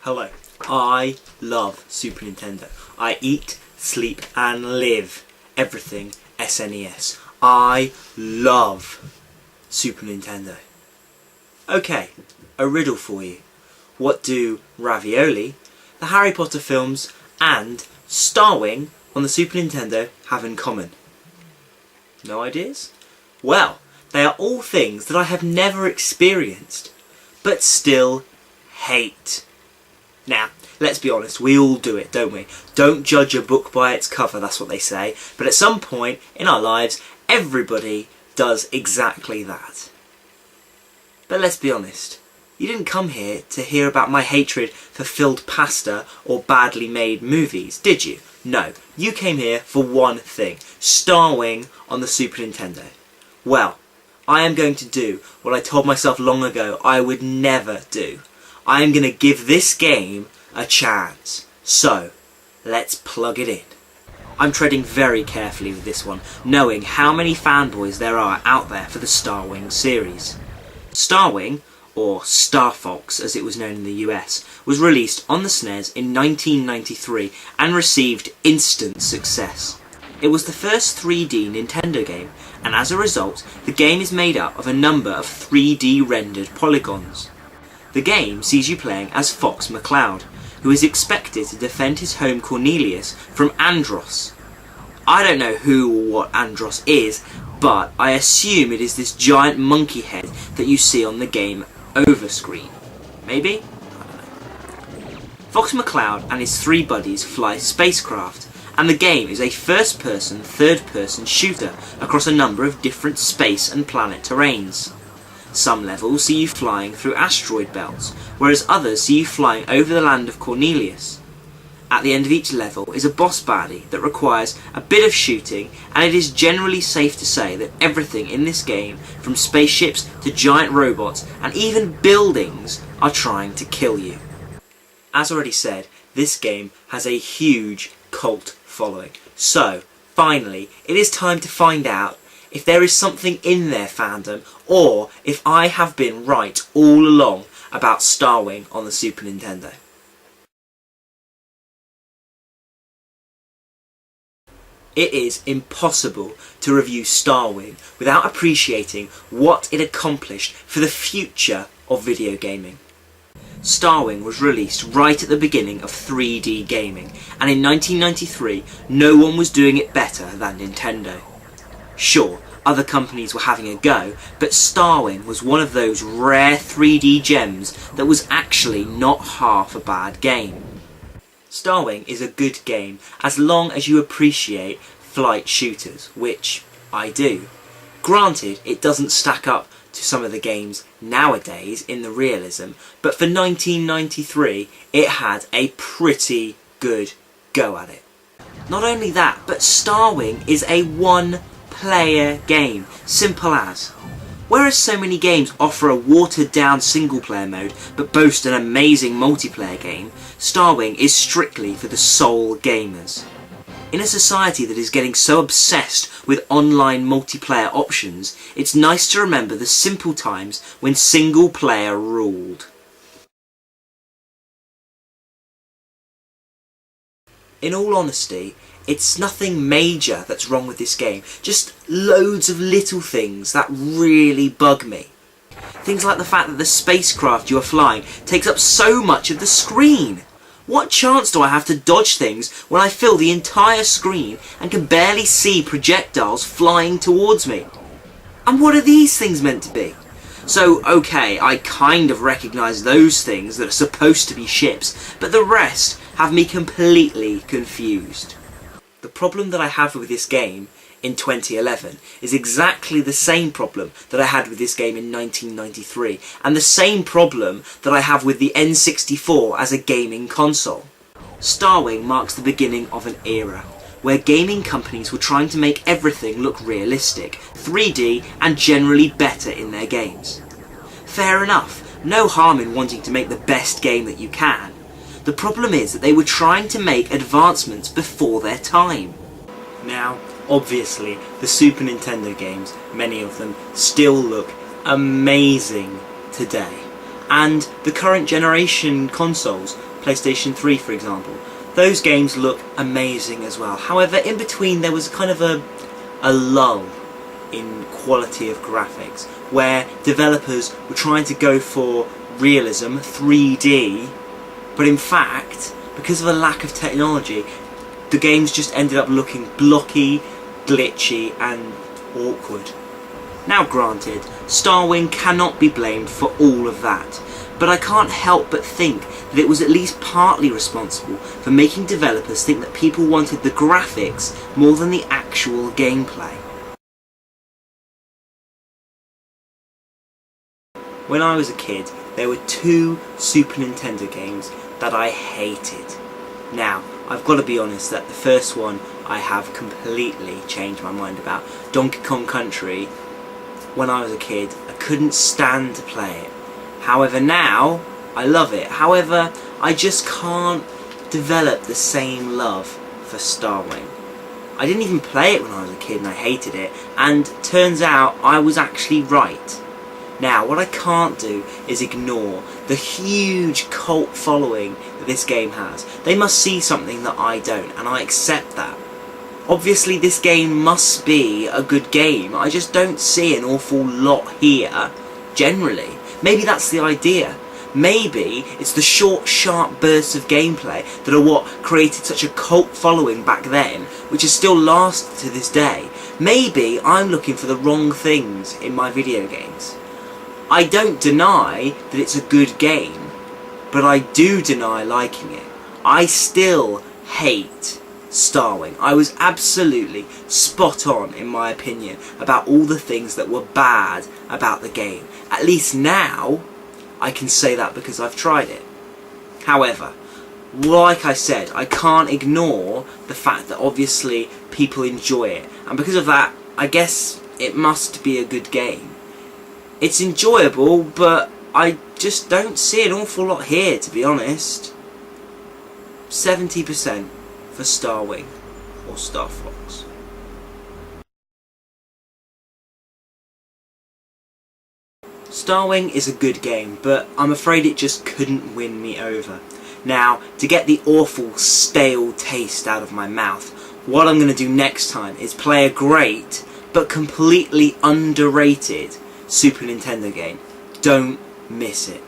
Hello. I love Super Nintendo. I eat, sleep and live everything SNES. I love Super Nintendo. Okay, a riddle for you. What do Ravioli, the Harry Potter films and Starwing on the Super Nintendo have in common? No ideas? Well, they are all things that I have never experienced, but still hate. Now, let's be honest, we all do it, don't we? Don't judge a book by its cover, that's what they say. But at some point in our lives, everybody does exactly that. But let's be honest, you didn't come here to hear about my hatred for filled pasta or badly made movies, did you? No, you came here for one thing, Starwing on the Super Nintendo. Well, I am going to do what I told myself long ago I would never do. I am going to give this game a chance. So, let's plug it in. I'm treading very carefully with this one, knowing how many fanboys there are out there for the Starwing series. Starwing, or Starfox as it was known in the US, was released on the SNES in 1993 and received instant success. It was the first 3D Nintendo game, and as a result, the game is made up of a number of 3D rendered polygons. The game sees you playing as Fox McCloud, who is expected to defend his home Cornelius from Andros. I don't know who or what Andros is, but I assume it is this giant monkey head that you see on the game over screen. Maybe? I don't know. Fox McCloud and his three buddies fly spacecraft, and the game is a first-person, third-person shooter across a number of different space and planet terrains. Some levels see you flying through asteroid belts, whereas others see you flying over the land of Cornelius. At the end of each level is a boss baddie that requires a bit of shooting, and it is generally safe to say that everything in this game, from spaceships to giant robots and even buildings, are trying to kill you. As already said, this game has a huge cult following. So, finally, it is time to find out if there is something in their fandom, or if I have been right all along about Starwing on the Super Nintendo. It is impossible to review Starwing without appreciating what it accomplished for the future of video gaming. Starwing was released right at the beginning of 3D gaming, and in 1993 no one was doing it better than Nintendo. Sure, other companies were having a go, but Starwing was one of those rare 3D gems that was actually not half a bad game. Starwing is a good game as long as you appreciate flight shooters, which I do. Granted, it doesn't stack up to some of the games nowadays in the realism, but for 1993 it had a pretty good go at it. Not only that, but Starwing is a one-player game, simple as. Whereas so many games offer a watered-down single-player mode but boast an amazing multiplayer game, Starwing is strictly for the sole gamers. In a society that is getting so obsessed with online multiplayer options, it's nice to remember the simple times when single-player ruled. In all honesty, it's nothing major that's wrong with this game, just loads of little things that really bug me. Things like the fact that the spacecraft you are flying takes up so much of the screen. What chance do I have to dodge things when I fill the entire screen and can barely see projectiles flying towards me? And what are these things meant to be? So, okay, I kind of recognise those things that are supposed to be ships, but the rest have me completely confused. The problem that I have with this game in 2011 is exactly the same problem that I had with this game in 1993, and the same problem that I have with the N64 as a gaming console. Starwing marks the beginning of an era where gaming companies were trying to make everything look realistic, 3D and generally better in their games. Fair enough, no harm in wanting to make the best game that you can. The problem is that they were trying to make advancements before their time. Now, obviously, the Super Nintendo games, many of them, still look amazing today. And the current generation consoles PlayStation 3 for example. Those games look amazing as well. However, in between there was kind of a lull in quality of graphics, where developers were trying to go for realism, 3D, but in fact, because of a lack of technology, the games just ended up looking blocky, glitchy and awkward. Now granted, Starwing cannot be blamed for all of that, but I can't help but think that it was at least partly responsible for making developers think that people wanted the graphics more than the actual gameplay. When I was a kid, there were 2 Super Nintendo games that I hated. Now, I've got to be honest that the first one I have completely changed my mind about. Donkey Kong Country, when I was a kid, I couldn't stand to play it. However, now, I love it. However, I just can't develop the same love for Starwing. I didn't even play it when I was a kid and I hated it, and turns out I was actually right. Now, what I can't do is ignore the huge cult following that this game has. They must see something that I don't, and I accept that. Obviously, this game must be a good game. I just don't see an awful lot here, generally. Maybe that's the idea. Maybe it's the short, sharp bursts of gameplay that are what created such a cult following back then, which has still lasted to this day. Maybe I'm looking for the wrong things in my video games. I don't deny that it's a good game, but I do deny liking it. I still hate Starwing. I was absolutely spot on in my opinion about all the things that were bad about the game. At least now, I can say that because I've tried it. However, like I said, I can't ignore the fact that obviously people enjoy it, and because of that, I guess it must be a good game. It's enjoyable, but I just don't see an awful lot here, to be honest. 70% for Starwing or Starfox. Starwing is a good game, but I'm afraid it just couldn't win me over. Now, to get the awful, stale taste out of my mouth, what I'm going to do next time is play a great, but completely underrated Super Nintendo game. Don't miss it.